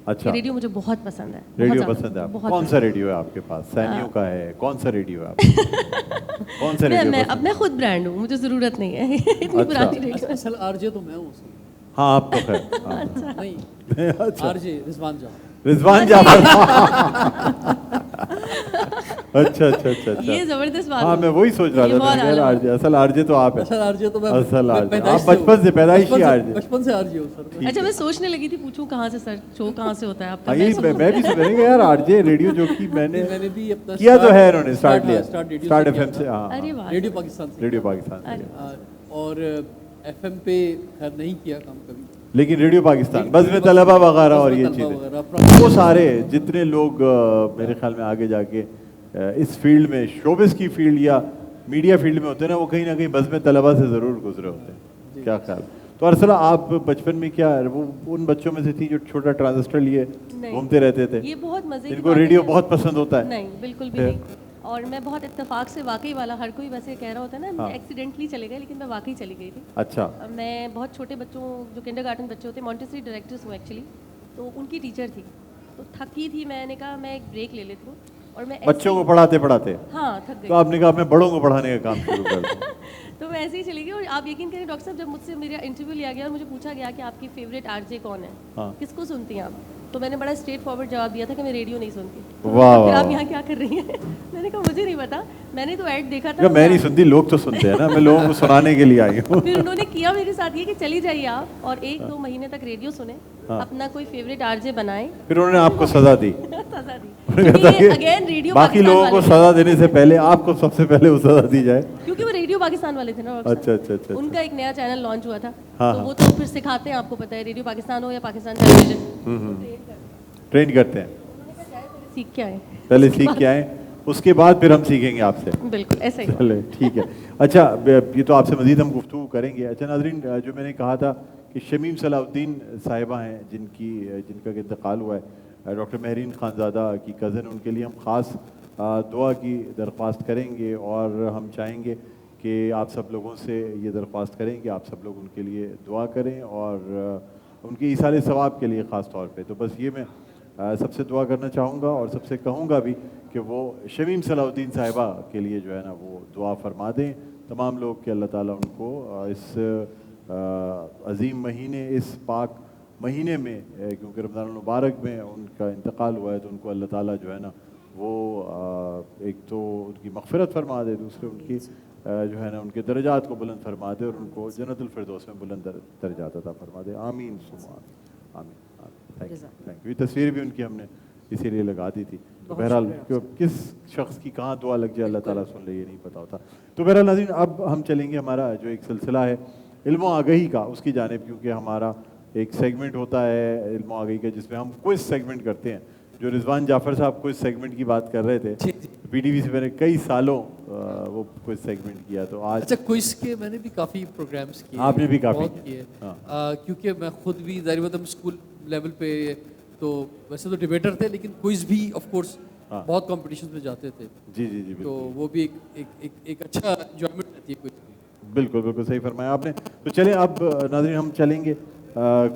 اچھا, ریڈیو مجھے بہت پسند ہے. ریڈیو پسند ہے آپ کو. کون سا ریڈیو ہے آپ کے پاس؟ سینیو کا ہے؟ کون سا ریڈیو ہے آپ کو؟ کون سا ریڈیو پسند ہے؟ میں خود برانڈ ہوں, مجھے ضرورت نہیں ہے اتنی پرانی ریڈیو. اصل آر جے تو میں ہوں. ہاں آپ تو خیر نہیں, آر جے رضوان جعفر. رضوان جعفر. اچھا اچھا اچھا اچھا, یہ زبردست بات. ہاں میں وہی سوچ رہا تھا. آر جے, اصل آر جے تو آپ ہیں. اصل آر جے تو میں, اصل آر جے آپ بچپن سے, پیدائشی آر جے. بچپن سے آر جے ہوں سر. اچھا میں سوچنے لگی تھی پوچھوں کہاں سے سر شو کہاں سے ہوتا ہے آپ کا. میں بھی سوچ رہا کہ یار آر جے ریڈیو جو کہ میں نے بھی اپنا کیا تو ہے, انہوں نے اسٹارٹ لیا اسٹارٹ ایف ایم سے. ہاں ریڈیو پاکستان سے. ریڈیو پاکستان سے. اور ایف ایم پہ خیر نہیں کیا کام کبھی, لیکن ریڈیو پاکستان بزم طلبہ وغیرہ اور یہ چیزیں, وہ سارے جتنے لوگ میرے خیال میں آگے جا کے اس فیلڈ میں, شوبز کی فیلڈ یا میڈیا فیلڈ میں ہوتے ہیں نا, وہ کہیں نہ کہیں بزم طلبہ سے ضرور گزرے ہوتے ہیں. کیا خیال؟ تو ارسلہ آپ بچپن میں کیا وہ ان بچوں میں سے تھی جو چھوٹا ٹرانزسٹر لیے گھومتے رہتے تھے؟ یہ بہت مزے, ان کو ریڈیو بہت پسند ہوتا ہے؟ نہیں بالکل بھی نہیں. اور میں بہت اتفاق سے, واقعی والا ہر کوئی ویسے کہہ رہا ہوتا ہے نا ایکسیڈنٹلی چلے گئے, لیکن میں واقعی چلی گئی تھی. اچھا. میں بہت چھوٹے بچوں جو کنڈر گارڈن بچے ہوتے ہیں, مونٹیسری ڈائریکٹرس ہوں ایکچولی, تو ان کی ٹیچر تھی. تو تھکی تھی, میں نے کہا میں ایک بریک لے لیتی ہوں. اور میں بچوں کو پڑھاتے ہاں تھک گئی, تو آپ نے کہا میں بڑوں کو پڑھانے کا کام شروع کر دوں. تو میں ایسے ہی چلی گئی. اور آپ یقین کریں ڈاکٹر صاحب, جب مجھ سے میرا انٹرویو لیا گیا اور مجھے پوچھا گیا کہ آپ کی فیوریٹ آر جے کون ہے, کس کو سنتی ہیں آپ, تو میں نے بڑا اسٹریٹ فارورڈ جواب دیا تھا کہ میں ریڈیو نہیں سنتی. پھر آپ یہاں کیا کر رہی ہیں؟ میں نے کہا مجھے نہیں پتا, میں نے تو ایڈ دیکھا تھا. میں نہیں سنتی, لوگ تو سنتے ہیں نا, میں لوگوں کو سنانے کے لیے آئی ہوں. پھر انہوں نے کیا میرے ساتھ یہ کہ چلی جائیے آپ اور 1-2 مہینے تک ریڈیو سنیں, اپنا کوئی فیوریٹ آر جے بنائیں. پھر انہوں نے آپ کو سزا دی. سزا دی اگین ریڈیو باقی لوگوں کو سزا دینے سے پہلے آپ کو سب سے پہلے وہ سزا دی جائے, کیونکہ وہ ریڈیو پاکستان والے تھے نا. اچھا اچھا اچھا, ان کا ایک نیا چینل لانچ ہوا تھا, تو وہ تو پھر سکھاتے ہیں, آپ کو پتہ ہے, ریڈیو پاکستان ہو یا پاکستان ٹیلی ویژن, ٹرین کرتے ہیں. سیکھ کے آئے, پہلے سیکھ کے آئیں, اس کے بعد پھر ہم سیکھیں گے آپ سے. بالکل ایسا ہی. چلے ٹھیک ہے. اچھا یہ تو آپ سے مزید ہم گفتگو کریں گے. اچھا ناظرین, جو میں نے کہا تھا کہ شمیم صلاح الدین صاحبہ ہیں جن کا انتقال ہوا ہے, ڈاکٹر مہرین خانزادہ کی کزن, ان کے لیے ہم خاص دعا کی درخواست کریں گے, اور ہم چاہیں گے کہ آپ سب لوگوں سے یہ درخواست کریں کہ آپ سب لوگ ان کے لیے دعا کریں, اور ان کی ایصال ثواب کے لیے خاص طور پہ. تو بس یہ میں سب سے دعا کرنا چاہوں گا, اور سب سے کہوں گا بھی کہ وہ شمیم صلاح الدین صاحبہ کے لیے جو ہے نا وہ دعا فرما دیں تمام لوگ, کہ اللہ تعالیٰ ان کو اس عظیم مہینے, اس پاک مہینے میں, کیونکہ رمضان المبارک میں ان کا انتقال ہوا ہے, تو ان کو اللہ تعالیٰ جو ہے نا وہ ایک تو ان کی مغفرت فرما دے, دوسرے ان کی جو ہے نا ان کے درجات کو بلند فرما دے, اور ان کو جنت الفردوس میں بلند درجات عطا فرما دے. آمین ثم آمین. Thank you. یہ تصویر بھی ان کی ہم نے اسی لیے لگا دی تھی. تو بہرحال کس شخص کی کہاں دعا لگ جائے اللہ تعالیٰ سن لے, یہ نہیں پتا ہوتا. تو بہرحال ناظرین, اب ہم چلیں گے ہمارا جو ایک سلسلہ ہے علم و آگہی کا, اس کی جانب, کیونکہ ہمارا ایک سیگمنٹ ہوتا ہے علم و آگہی کا جس میں ہم کوئز سیگمنٹ کرتے ہیں. جو رضوان جعفر صاحب کوئز سیگمنٹ کی بات کر رہے تھے, پی ٹی وی سے میں نے کئی سالوں وہ کوئز سیگمنٹ کیا. تو آج اچھا کوئز کے میں نے بھی کافی پروگرامز کیے. آپ نے بھی کافی کیے, کیونکہ میں خود بھی ظاہر بات ہم اسکول لیول پہ تو ویسے تو ڈیبیٹر تھے, لیکن کوئز بھی آف کورس بہت کمپٹیشن میں جاتے تھے. جی جی جی, تو وہ بھی ایک اچھا انجوائمنٹ رہتی ہے کوئز. بالکل بالکل صحیح فرمایا آپ نے. تو چلیں اب ناظرین ہم چلیں گے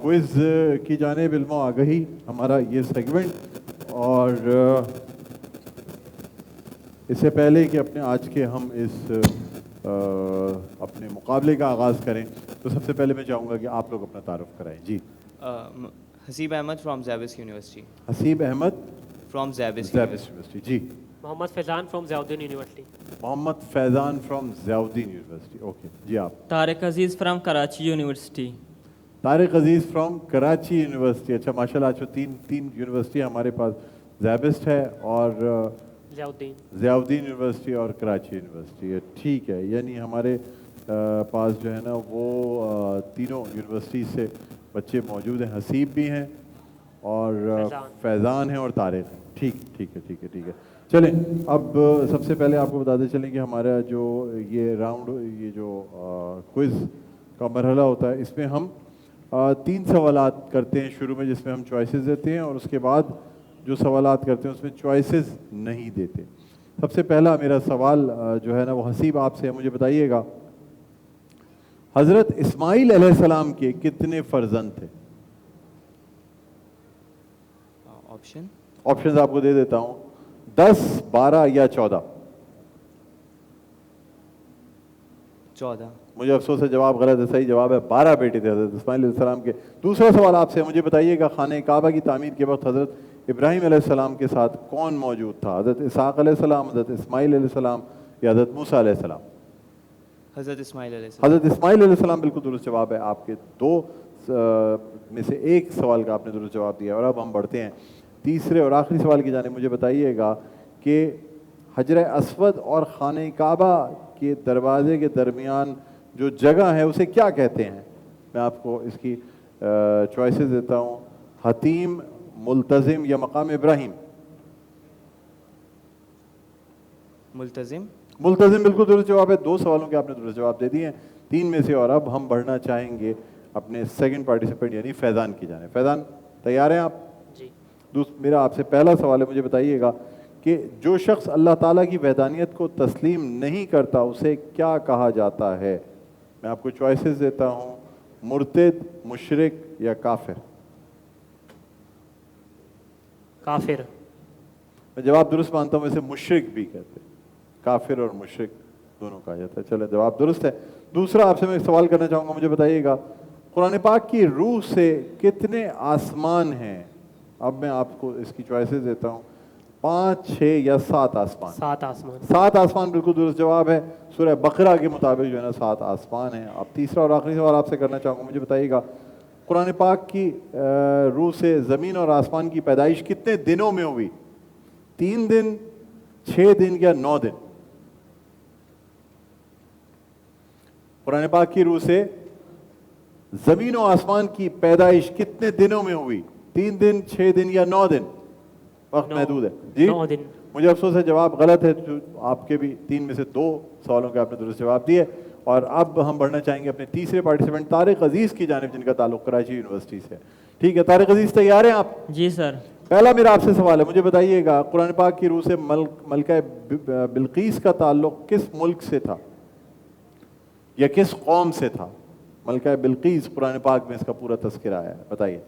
کوئز کی جانب, علم و آگہی ہمارا یہ سیگمنٹ. اور اس سے پہلے کہ اپنے آج کے ہم اس اپنے مقابلے کا آغاز کریں, تو سب سے پہلے میں چاہوں گا کہ آپ لوگ اپنا تعارف کرائیں. جی. Haseeb Ahmed from ZABIST University. Haseeb Ahmed from ZABIST University. جی. Muhammad Faizan from Ziauddin University. Muhammad Faizan from Ziauddin University. Okay ji. آپ. Tariq Aziz from Karachi University. Tariq Aziz from Karachi University. اچھا ماشاء اللہ, آج تین یونیورسٹی ہمارے پاس, زیبسٹ ہے اور ضیاء الدین یونیورسٹی اور کراچی یونیورسٹی. ٹھیک ہے, یعنی ہمارے پاس جو ہے نا وہ تینوں یونیورسٹی سے بچے موجود ہیں. حسیب بھی ہیں اور فیضان ہیں اور طارق ہیں. ٹھیک ہے. چلیں اب سب سے پہلے آپ کو بتاتے چلیں کہ ہمارا جو یہ راؤنڈ, یہ جو کوئز کا مرحلہ ہوتا ہے, اس میں ہم 3 سوالات کرتے ہیں شروع میں, جس میں ہم چوائسیز دیتے ہیں, اور اس کے بعد جو سوالات کرتے ہیں اس میں چوائسیز نہیں دیتے. سب سے پہلا میرا سوال جو ہے نا وہ حسیب آپ سے ہے. مجھے بتائیے گا حضرت اسماعیل علیہ السلام کے کتنے فرزند تھے؟ ऑप्शन ऑप्शन आपको दे देता हूं, 10, 12 या 14। 14। मुझे अफसोस है जवाब गलत है, सही जवाब है 12 बेटे थे हजरत इस्माइल अलैहिस्सलाम के। दूसरा सवाल आपसे, मुझे बताइएगा खाने काबा की तामीर के वक्त हजरत इब्राहिम अलैहिस्सलाम के साथ कौन मौजूद था? हजरत इसहाक अलैहिस्सलाम, हजरत इस्माइल अलैहिस्सलाम या हजरत मूसा अलैहिस्सलाम? हज़रत इस्माइल अलैहिस्सलाम। हजरत इस्माइल अलैहिस्सलाम बिल्कुल दुरुस्त जवाब है। आपके दो में से एक सवाल का आपने दुरुस्त जवाब दिया। और अब हम बढ़ते हैं तीसरे और आखिरी सवाल की जाने। मुझे बताइएगा कि हजर अस्वद और खाने काबा के दरवाजे के दरमियान जो जगह है उसे क्या कहते हैं? मैं आपको इसकी चॉइसेस देता हूँ, हतीम, मुल्तजिम या मकाम इब्राहिम। मुल्तजिम। मुल्तजिम बिल्कुल दुरुस्त जवाब है। दो सवालों के आपने दुरुस्त जवाब दे दिए हैं, 3 में से। और अब हम बढ़ना चाहेंगे अपने सेकंड पार्टिसिपेंट यानी फैज़ान की जाने। फैज़ान तैयार हैं आप? जी। मेरा आपसे पहला सवाल है, मुझे बताइएगा कि जो शख्स अल्लाह ताला की वहदानियत को तस्लीम नहीं करता उसे क्या कहा जाता है? मैं आपको चॉइसेस देता हूँ, मुर्तिद, मुशरिक या काफिर। काफिर। मैं जवाब दुरुस्त मानता हूँ, इसे मुशरिक भी कहते हैं। काफिर और मुशरिक दोनों कहा जाता है। चलो जवाब दुरुस्त है। दूसरा आपसे मैं एक सवाल करना चाहूँगा, मुझे बताइएगा कुरान पाक की रूह से कितने आसमान हैं? अब मैं आपको इसकी चॉइसेस देता हूँ, 5, 6 या 7 आसमान। 7 आसमान। 7 आसमान बिल्कुल दुरुस्त जवाब है। सूरह बकरा के मुताबिक जो है ना 7 आसमान है। अब तीसरा और आखिरी सवाल आपसे करना चाहूँगा, मुझे बताइएगा कुरान पाक की रूह से ज़मीन और आसमान की पैदाइश कितने दिनों में हुई? 3 दिन, 6 दिन या 9 दिन? कुरान पाक की रूह से ज़मीन और आसमान की पैदाइश कितने दिनों में हुई? 3 दिन, 6 दिन या 9 दिन? वक्त महदूद है जी। 9 दिन। मुझे अफसोस है जवाब गलत है। जो आपके भी 3 में से 2 सवालों के आपने दुरुस्त जवाब दिए। और अब हम बढ़ना चाहेंगे अपने तीसरे पार्टिसिपेंट तारिक अजीज की जानिब, जिनका ताल्लुक कराची यूनिवर्सिटी से। ठीक है तारिक अजीज, तैयार हैं आप? जी सर। पहला मेरा आपसे सवाल है, मुझे बताइएगा कुरान पाक की रूह से मलका बिल्कीस का ताल्लुक किस मुल्क से था या किस कौम से था? मलका बिल्कीस कुरान पाक में इसका पूरा तस्करा है, बताइए।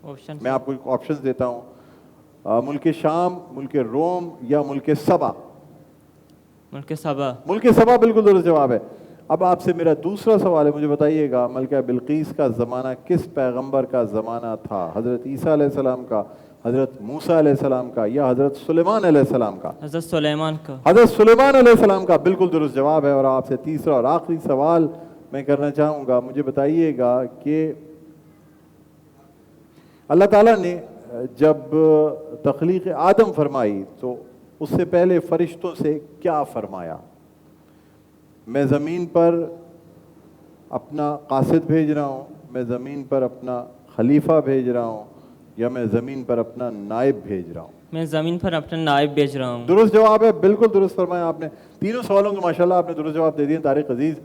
ऑप्शन मैं आपको ऑप्शंस देता हूँ, मुल्क शाम, मुल्क रोम या मुल्क सबा? मुल्क सबा। मुल्क सबा बिल्कुल दुरुस्त जवाब है। अब आपसे मेरा दूसरा सवाल है, मुझे बताइएगा मलका बिल्कीस का ज़माना किस पैगंबर का ज़माना था? हज़रत ईसा अलैहिस्सलाम का, हज़रत मूसा अलैहिस्सलाम का या हज़रत सुलेमान अलैहिस्सलाम का? हज़रत सुलेमान का। हज़रत सुलेमान अलैहिस्सलाम का बिल्कुल दुरुस्त जवाब है। और आपसे तीसरा और आखिरी सवाल मैं करना चाहूँगा, मुझे बताइएगा कि अल्लाह ताला ने जब तख्लीक आदम फरमाई तो उससे पहले फरिश्तों से क्या फरमाया? मैं ज़मीन पर अपना कासिद भेज रहा हूँ, मैं ज़मीन पर अपना खलीफा भेज रहा हूँ या मैं ज़मीन पर अपना नायब भेज रहा हूँ? मैं ज़मीन पर अपना नायब भेज रहा हूँ। दुरुस्त जवाब है, बिल्कुल दुरुस्त फरमाया आपने। तीनों सवालों के माशाल्लाह आपने दुरुस्त जवाब दे दिए। तारिक अजीज़,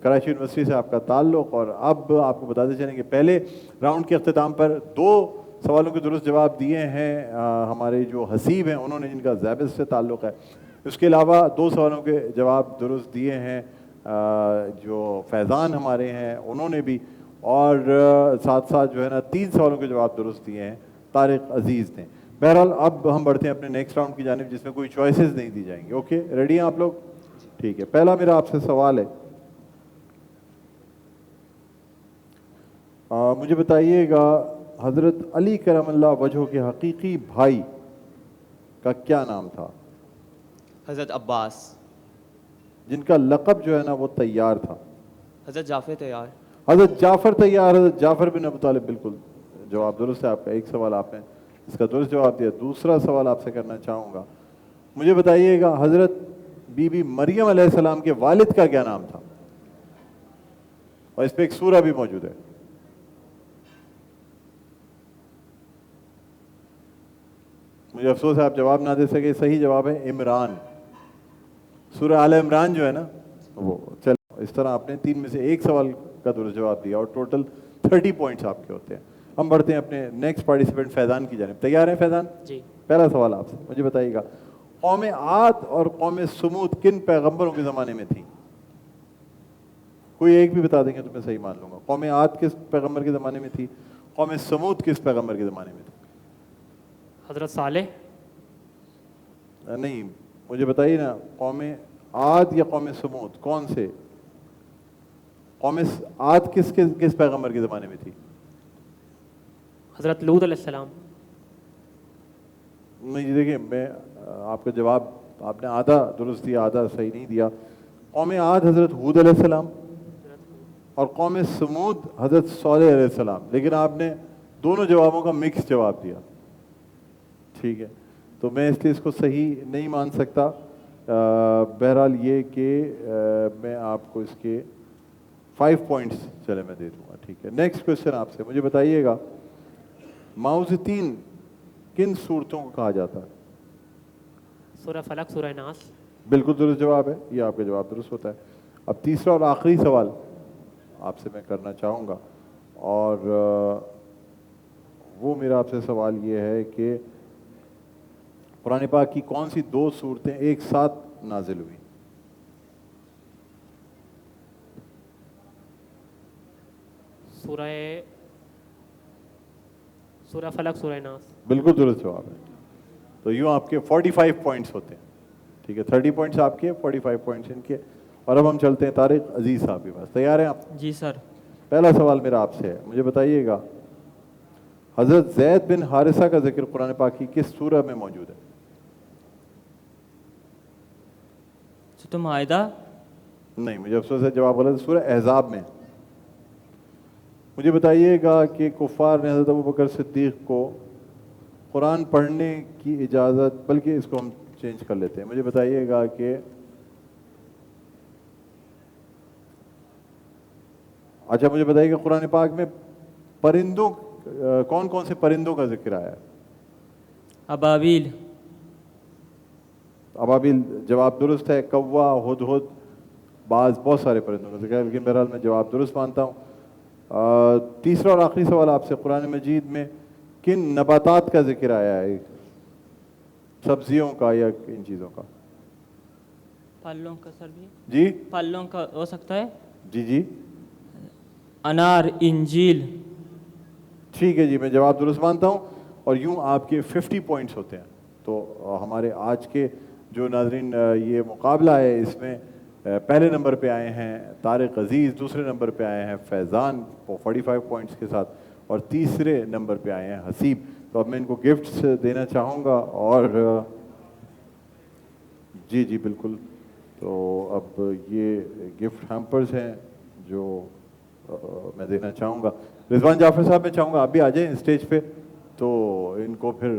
कराची यूनिवर्सिटी से आपका ताल्लुक़। और अब आपको बताते चलेंगे पहले राउंड के अख्ताम पर 2 सवालों के दुरुस्त जवाब दिए हैं हमारे जो हसीब हैं उन्होंने, जिनका ज़ैबिस से ताल्लुक़ है। उसके अलावा 2 सवालों के जवाब दुरुस्त दिए हैं जो फैज़ान हमारे हैं उन्होंने भी। और साथ साथ जो है ना 3 सवालों के जवाब दुरुस्त दिए हैं तारिक अजीज़ ने। बहरहाल अब हम बढ़ते हैं अपने नेक्स्ट राउंड की जानिब, जिसमें कोई चॉइसेस नहीं दी जाएंगी। ओके, रेडी हैं आप लोग? ठीक है, पहला मेरा आपसे सवाल है, मुझे बताइएगा हज़रत अली करमल्लाह वजह के हकीकी भाई का क्या नाम था? हज़रत अब्बास। जिनका लक़ब जो है ना वो तैयार था? हज़रत जाफ़र तैयार। हज़रत जाफ़र तैयार, हज़रत जाफ़र बिन अबू तालिब। बिल्कुल जवाब दुरुस्त है आपका। एक सवाल आपने इसका दुरुस्त जवाब दिया। दूसरा सवाल आपसे करना चाहूँगा, मुझे बताइएगा हज़रत बीबी मरियम अलैहिस्सलाम के वालिद का क्या नाम था? और इस पर एक सूरा भी मौजूद है। मुझे अफसोस है आप जवाब ना दे सके। सही जवाब है इमरान। सूरह आल इमरान जो है ना वो। चलो, इस तरह आपने 3 में से 1 सवाल का दुरुस्त जवाब दिया और टोटल 30 पॉइंट्स आपके होते हैं। हम बढ़ते हैं अपने नेक्स्ट पार्टिसिपेंट फैज़ान की जानिब। तैयार हैं फैज़ान? जी। पहला सवाल आपसे, मुझे बताइएगा कौम आद और कौम समूद किन पैगंबरों के ज़माने में थी? कोई एक भी बता देंगे तो मैं सही मान लूँगा। कौम आद किस पैगंबर के ज़माने में थी? कौम समूद किस पैगंबर के ज़माने में थी? हज़रत सालेह, नहीं, मुझे बताइए ना, कौम आद या कौम समूद, कौन से? कौम आद किस पैगंबर के ज़माने में थी? हज़रत लूत अलैहिस्सलाम। नहीं देखिए, मैं आपका जवाब आपने आधा दुरुस्त दिया, आधा सही नहीं दिया। कौम आद हज़रत हूद अलैहिस्सलाम और कौम समूद हज़रत सालेह अलैहिस्सलाम, लेकिन आपने दोनों जवाबों का मिक्स जवाब दिया। ठीक है, तो मैं इसलिए इसको सही नहीं मान सकता। बहरहाल ये कि मैं आपको इसके 5 पॉइंट्स चले मैं दे दूंगा। ठीक है, नेक्स्ट क्वेश्चन आपसे, मुझे बताइएगा माउज़तीन किन सूरतों को कहा जाता है? सूरह फलक, सूरह नास। बिल्कुल दुरुस्त जवाब है, ये आपका जवाब दुरुस्त होता है। अब तीसरा और आखिरी सवाल आपसे मैं करना चाहूँगा, और वो मेरा आपसे सवाल ये है कि कुरान पाक की कौन सी 2 सूरतें एक साथ नाजिल हुई? सूरह फलक, सूरह नास। बिल्कुल दुरुस्त जवाब है। तो यूँ आपके 45 पॉइंट्स होते हैं। ठीक है, 30 पॉइंट्स आपके, 45 पॉइंट्स इनके। और अब हम चलते हैं तारिक अजीज़ साहब के पास। तैयार हैं आप? जी सर। पहला सवाल मेरा आपसे है, मुझे बताइएगा हज़रत ज़ैद बिन हारिसा का जिक्र कुरान पाक की किस सूरह में मौजूद है? तो मायदा? नहीं, मुझे अफसोस है, जवाब गलत। सूरह अहज़ाब में। मुझे बताइएगा कि कुफ़ार ने हज़रत अबू बकर सिद्दीक़ को कुरान पढ़ने की इजाज़त, बल्कि इसको हम चेंज कर लेते हैं, मुझे बताइएगा कि अच्छा मुझे बताइएगा कुरान पाक में परिंदों, कौन कौन से परिंदों का जिक्र आया है? अबाबिल। अबाबिल जवाब दुरुस्त है। कौवा, हुदहुद, बाज, बहुत सारे परिंदों का जिक्र है, लेकिन बहरहाल मैं जवाब दुरुस्त मानता हूँ। तीसरा और आखिरी सवाल आपसे, कुरान मजीद में किन नबातात का जिक्र आया है? सब्जियों का या इन चीज़ों का? फलों का सर भी? जी, फलों का हो सकता है। जी जी, अनार, इंजील। ठीक है जी, मैं जवाब दुरुस्त मानता हूँ। और यूँ आपके 50 पॉइंट्स होते हैं। तो हमारे आज के जो नाज़रीन ये मुकाबला है, इसमें पहले नंबर पे आए हैं तारिक अजीज़, दूसरे नंबर पे आए हैं फैज़ान 45 पॉइंट्स के साथ, और तीसरे नंबर पे आए हैं हसीब। तो अब मैं इनको गिफ्ट्स देना चाहूँगा, और जी जी बिल्कुल। तो अब ये गिफ्ट हैम्पर्स हैं जो मैं देना चाहूँगा। रिजवान जाफर साहब, मैं चाहूँगा आप भी आ जाएं स्टेज पे, तो इनको फिर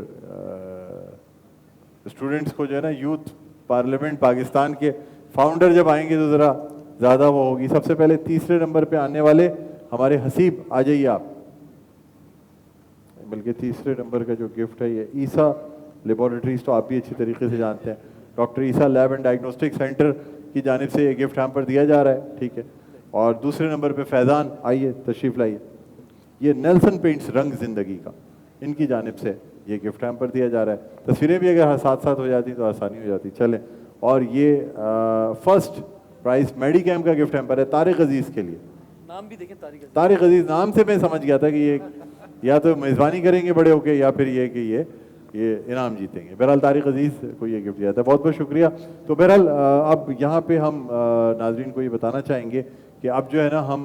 स्टूडेंट्स को जो है ना, यूथ पार्लियामेंट पाकिस्तान के फाउंडर जब आएंगे तो ज़रा ज़्यादा वो होगी। सबसे पहले तीसरे नंबर पे आने वाले हमारे हसीब, आ जाइए आप। बल्कि तीसरे नंबर का जो गिफ्ट है ये ईसा लेबॉरेटरीज, तो आप भी अच्छी तरीके से जानते हैं, doctor Isa lab and diagnostic centre की जानिब से ये गिफ्ट हैम्पर दिया जा रहा है। ठीक है, और दूसरे नंबर पे फैज़ान, आइए तशरीफ़ लाइए। ये नेल्सन पेंट्स रंग ज़िंदगी का, इनकी जानिब से ये गिफ्ट हैम्पर दिया जा रहा है। तस्वीरें भी अगर साथ साथ हो जाती तो आसानी हो जाती। चलें, और ये फर्स्ट प्राइज़ मेडिकैम का गिफ्ट हैम्पर है तारिक अजीज़ के लिए। नाम भी देखें, तारिक अजीज़, नाम से मैं समझ गया था कि ये या तो मेज़बानी करेंगे बड़े होके, या फिर ये कि ये इनाम जीतेंगे। बहरहाल तारिक अजीज़ को ये गिफ्ट दिया था, बहुत बहुत शुक्रिया। तो बहरहाल अब यहाँ पे हम नाजरीन को ये बताना चाहेंगे कि अब जो है ना, हम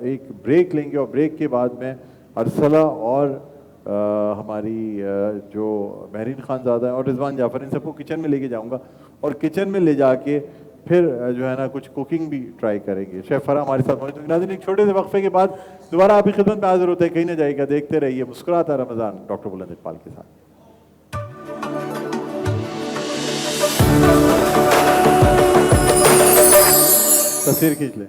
एक ब्रेक लेंगे, और ब्रेक के बाद में अरसला और हमारी जो महरीन खानज़ादा है और रिजवान जाफ़र, इन सबको किचन में लेके जाऊँगा, और किचन में ले जाके फिर जो है ना कुछ कुकिंग भी ट्राई करेंगे। शेफ़ फरा हमारे साथ मौजूद हैं। नाज़रीन, एक छोटे से वक्फे के बाद दोबारा आपकी खिदमत में हाज़िर होते हैं, कहीं ना जाएगा, देखते रहिए मुस्कुराता रमज़ान डॉक्टर बुलंद इकबाल के साथ। तस्वीर खींच लें।